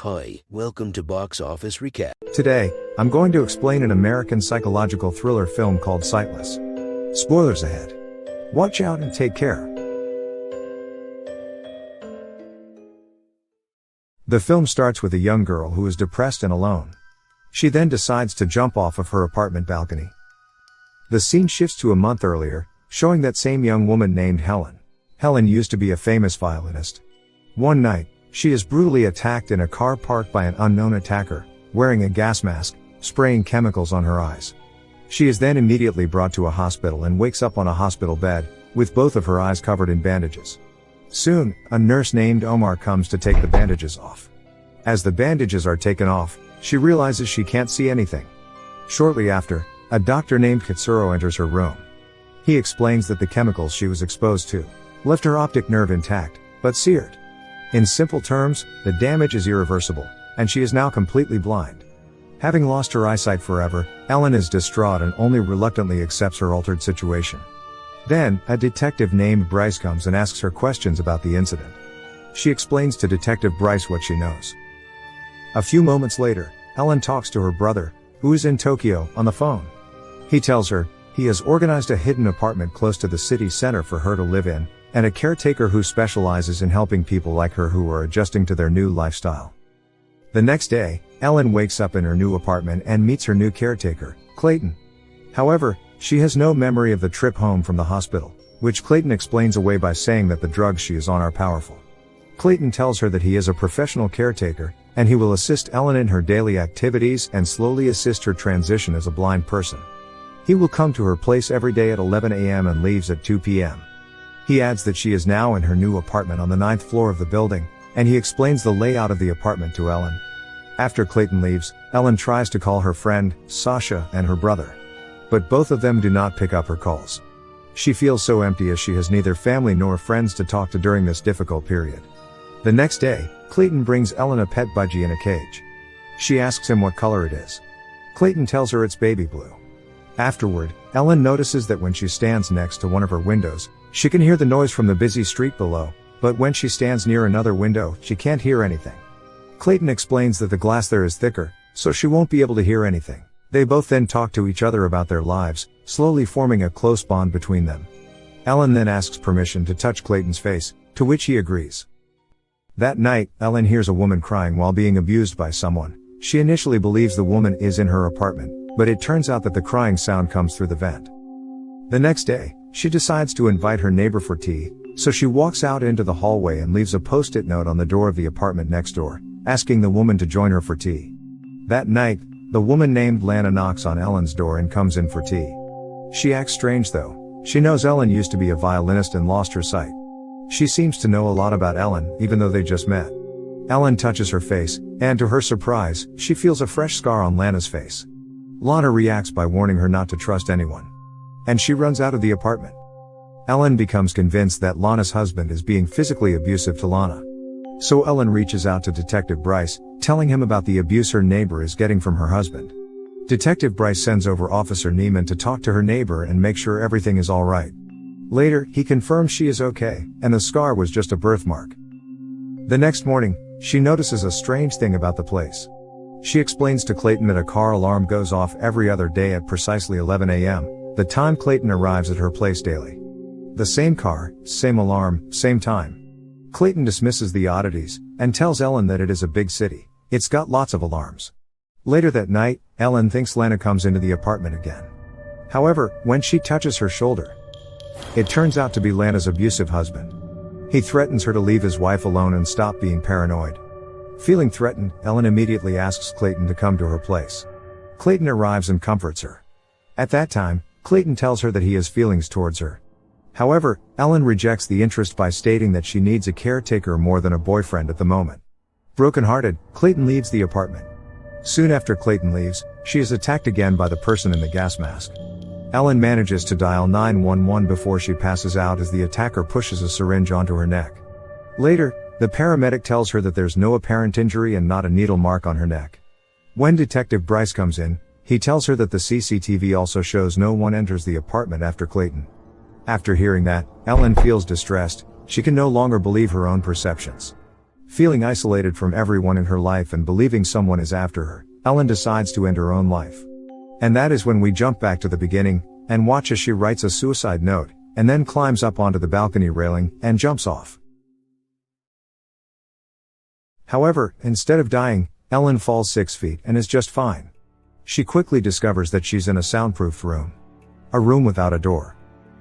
Hi, welcome to Box Office Recap. Today, I'm going to explain an American psychological thriller film called Sightless. Spoilers ahead. Watch out and take care. The film starts with a young girl who is depressed and alone. She then decides to jump off of her apartment balcony. The scene shifts to a month earlier, showing that same young woman named Helen. Helen used to be a famous violinist. One night, she is brutally attacked in a car park by an unknown attacker, wearing a gas mask, spraying chemicals on her eyes. She is then immediately brought to a hospital and wakes up on a hospital bed, with both of her eyes covered in bandages. Soon, a nurse named Omar comes to take the bandages off. As the bandages are taken off, she realizes she can't see anything. Shortly after, a doctor named Katsuro enters her room. He explains that the chemicals she was exposed to left her optic nerve intact, but seared. In simple terms, the damage is irreversible, and she is now completely blind. Having lost her eyesight forever, Ellen is distraught and only reluctantly accepts her altered situation. Then, a detective named Bryce comes and asks her questions about the incident. She explains to Detective Bryce what she knows. A few moments later, Ellen talks to her brother, who is in Tokyo, on the phone. He tells her he has organized a hidden apartment close to the city center for her to live in, and a caretaker who specializes in helping people like her who are adjusting to their new lifestyle. The next day, Ellen wakes up in her new apartment and meets her new caretaker, Clayton. However, she has no memory of the trip home from the hospital, which Clayton explains away by saying that the drugs she is on are powerful. Clayton tells her that he is a professional caretaker, and he will assist Ellen in her daily activities and slowly assist her transition as a blind person. He will come to her place every day at 11 a.m. and leaves at 2 p.m. He adds that she is now in her new apartment on the 9th floor of the building, and he explains the layout of the apartment to Ellen. After Clayton leaves, Ellen tries to call her friend, Sasha, and her brother. But both of them do not pick up her calls. She feels so empty as she has neither family nor friends to talk to during this difficult period. The next day, Clayton brings Ellen a pet budgie in a cage. She asks him what color it is. Clayton tells her it's baby blue. Afterward, Ellen notices that when she stands next to one of her windows, she can hear the noise from the busy street below, but when she stands near another window, she can't hear anything. Clayton explains that the glass there is thicker, so she won't be able to hear anything. They both then talk to each other about their lives, slowly forming a close bond between them. Ellen then asks permission to touch Clayton's face, to which he agrees. That night, Ellen hears a woman crying while being abused by someone. She initially believes the woman is in her apartment, but it turns out that the crying sound comes through the vent. The next day, she decides to invite her neighbor for tea, so she walks out into the hallway and leaves a post-it note on the door of the apartment next door, asking the woman to join her for tea. That night, the woman named Lana knocks on Ellen's door and comes in for tea. She acts strange though. She knows Ellen used to be a violinist and lost her sight. She seems to know a lot about Ellen, even though they just met. Ellen touches her face, and to her surprise, she feels a fresh scar on Lana's face. Lana reacts by warning her not to trust anyone. And she runs out of the apartment. Ellen becomes convinced that Lana's husband is being physically abusive to Lana. So Ellen reaches out to Detective Bryce, telling him about the abuse her neighbor is getting from her husband. Detective Bryce sends over Officer Neiman to talk to her neighbor and make sure everything is alright. Later, he confirms she is okay, and the scar was just a birthmark. The next morning, she notices a strange thing about the place. She explains to Clayton that a car alarm goes off every other day at precisely 11 a.m., the time Clayton arrives at her place daily. The same car, same alarm, same time. Clayton dismisses the oddities, and tells Ellen that it is a big city. It's got lots of alarms. Later that night, Ellen thinks Lana comes into the apartment again. However, when she touches her shoulder, it turns out to be Lana's abusive husband. He threatens her to leave his wife alone and stop being paranoid. Feeling threatened, Ellen immediately asks Clayton to come to her place. Clayton arrives and comforts her. At that time, Clayton tells her that he has feelings towards her. However, Ellen rejects the interest by stating that she needs a caretaker more than a boyfriend at the moment. Brokenhearted, Clayton leaves the apartment. Soon after Clayton leaves, she is attacked again by the person in the gas mask. Ellen manages to dial 911 before she passes out as the attacker pushes a syringe onto her neck. Later, the paramedic tells her that there's no apparent injury and not a needle mark on her neck. When Detective Bryce comes in, he tells her that the CCTV also shows no one enters the apartment after Clayton. After hearing that, Ellen feels distressed. She can no longer believe her own perceptions. Feeling isolated from everyone in her life and believing someone is after her, Ellen decides to end her own life. And that is when we jump back to the beginning, and watch as she writes a suicide note, and then climbs up onto the balcony railing, and jumps off. However, instead of dying, Ellen falls 6 feet and is just fine. She quickly discovers that she's in a soundproofed room. A room without a door.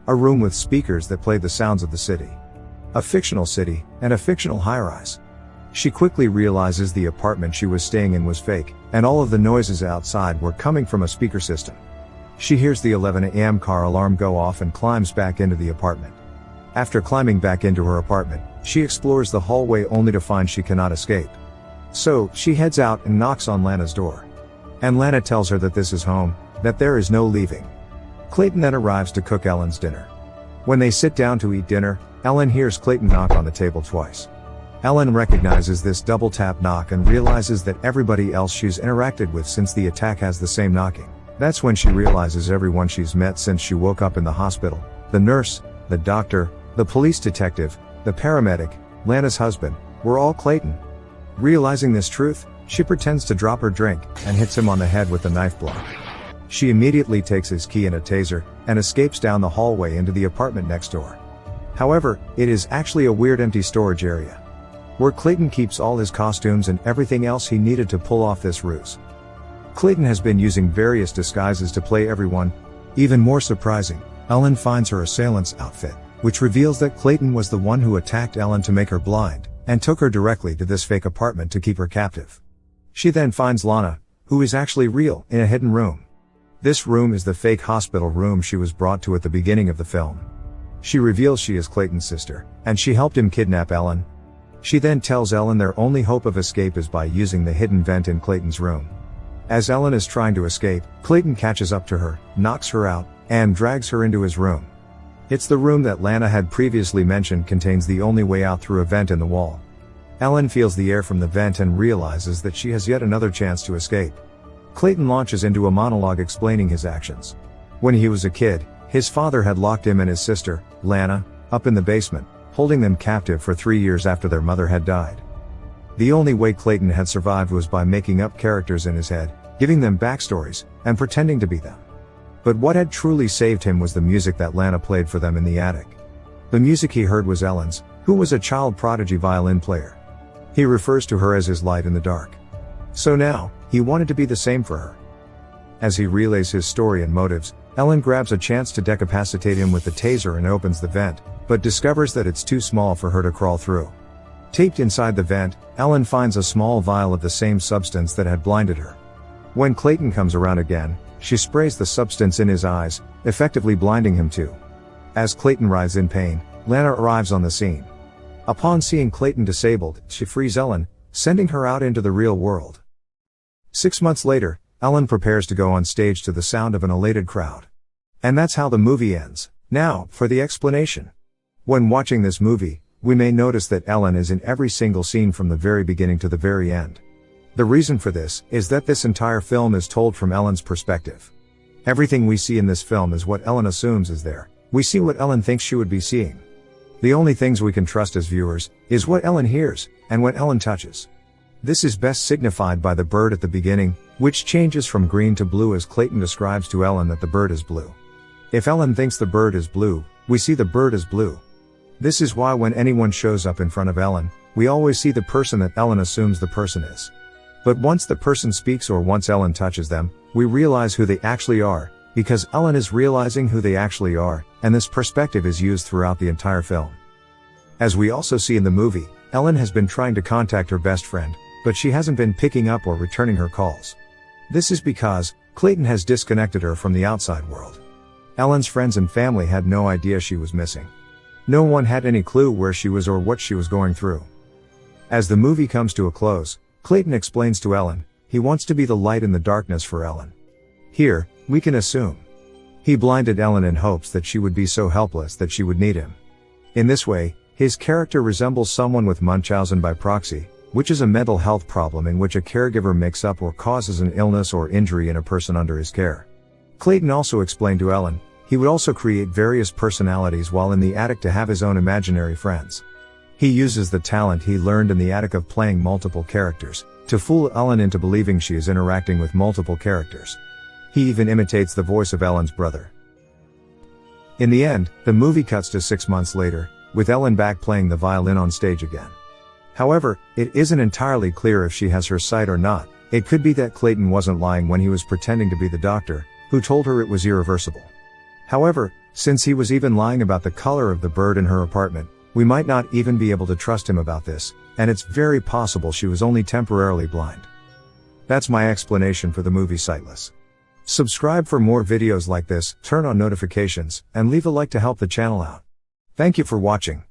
A room with speakers that play the sounds of the city. A fictional city, and a fictional high-rise. She quickly realizes the apartment she was staying in was fake, and all of the noises outside were coming from a speaker system. She hears the 11 a.m. car alarm go off and climbs back into the apartment. After climbing back into her apartment, she explores the hallway only to find she cannot escape. So, she heads out and knocks on Lana's door. And Lana tells her that this is home, that there is no leaving. Clayton then arrives to cook Ellen's dinner. When they sit down to eat dinner, Ellen hears Clayton knock on the table twice. Ellen recognizes this double tap knock and realizes that everybody else she's interacted with since the attack has the same knocking. That's when she realizes everyone she's met since she woke up in the hospital, the nurse, the doctor, the police detective, the paramedic, Lana's husband, were all Clayton. Realizing this truth, she pretends to drop her drink and hits him on the head with a knife block. She immediately takes his key and a taser and escapes down the hallway into the apartment next door. However, it is actually a weird empty storage area, where Clayton keeps all his costumes and everything else he needed to pull off this ruse. Clayton has been using various disguises to play everyone. Even more surprising, Ellen finds her assailant's outfit, which reveals that Clayton was the one who attacked Ellen to make her blind, and took her directly to this fake apartment to keep her captive. She then finds Lana, who is actually real, in a hidden room. This room is the fake hospital room she was brought to at the beginning of the film. She reveals she is Clayton's sister, and she helped him kidnap Ellen. She then tells Ellen their only hope of escape is by using the hidden vent in Clayton's room. As Ellen is trying to escape, Clayton catches up to her, knocks her out, and drags her into his room. It's the room that Lana had previously mentioned contains the only way out through a vent in the wall. Ellen feels the air from the vent and realizes that she has yet another chance to escape. Clayton launches into a monologue explaining his actions. When he was a kid, his father had locked him and his sister, Lana, up in the basement, holding them captive for 3 years after their mother had died. The only way Clayton had survived was by making up characters in his head, giving them backstories, and pretending to be them. But what had truly saved him was the music that Lana played for them in the attic. The music he heard was Ellen's, who was a child prodigy violin player. He refers to her as his light in the dark. So now, he wanted to be the same for her. As he relays his story and motives, Ellen grabs a chance to decapacitate him with the taser and opens the vent, but discovers that it's too small for her to crawl through. Taped inside the vent, Ellen finds a small vial of the same substance that had blinded her. When Clayton comes around again, she sprays the substance in his eyes, effectively blinding him too. As Clayton writhes in pain, Lana arrives on the scene. Upon seeing Clayton disabled, she frees Ellen, sending her out into the real world. 6 months later, Ellen prepares to go on stage to the sound of an elated crowd. And that's how the movie ends. Now, for the explanation. When watching this movie, we may notice that Ellen is in every single scene from the very beginning to the very end. The reason for this is that this entire film is told from Ellen's perspective. Everything we see in this film is what Ellen assumes is there. We see what Ellen thinks she would be seeing. The only things we can trust as viewers is what Ellen hears and what Ellen touches. This is best signified by the bird at the beginning, which changes from green to blue as Clayton describes to Ellen that the bird is blue. If Ellen thinks the bird is blue, we see the bird is blue. This is why when anyone shows up in front of Ellen, we always see the person that Ellen assumes the person is. But once the person speaks or once Ellen touches them, we realize who they actually are, because Ellen is realizing who they actually are, and this perspective is used throughout the entire film. As we also see in the movie, Ellen has been trying to contact her best friend, but she hasn't been picking up or returning her calls. This is because Clayton has disconnected her from the outside world. Ellen's friends and family had no idea she was missing. No one had any clue where she was or what she was going through. As the movie comes to a close, Clayton explains to Ellen, he wants to be the light in the darkness for Ellen. Here, we can assume he blinded Ellen in hopes that she would be so helpless that she would need him. In this way, his character resembles someone with Munchausen by proxy, which is a mental health problem in which a caregiver makes up or causes an illness or injury in a person under his care. Clayton also explained to Ellen, he would also create various personalities while in the attic to have his own imaginary friends. He uses the talent he learned in the attic of playing multiple characters to fool Ellen into believing she is interacting with multiple characters. He even imitates the voice of Ellen's brother. In the end, the movie cuts to 6 months later, with Ellen back playing the violin on stage again. However, it isn't entirely clear if she has her sight or not. It could be that Clayton wasn't lying when he was pretending to be the doctor, who told her it was irreversible. However, since he was even lying about the color of the bird in her apartment, we might not even be able to trust him about this, and it's very possible she was only temporarily blind. That's my explanation for the movie Sightless. Subscribe for more videos like this, turn on notifications, and leave a like to help the channel out. Thank you for watching.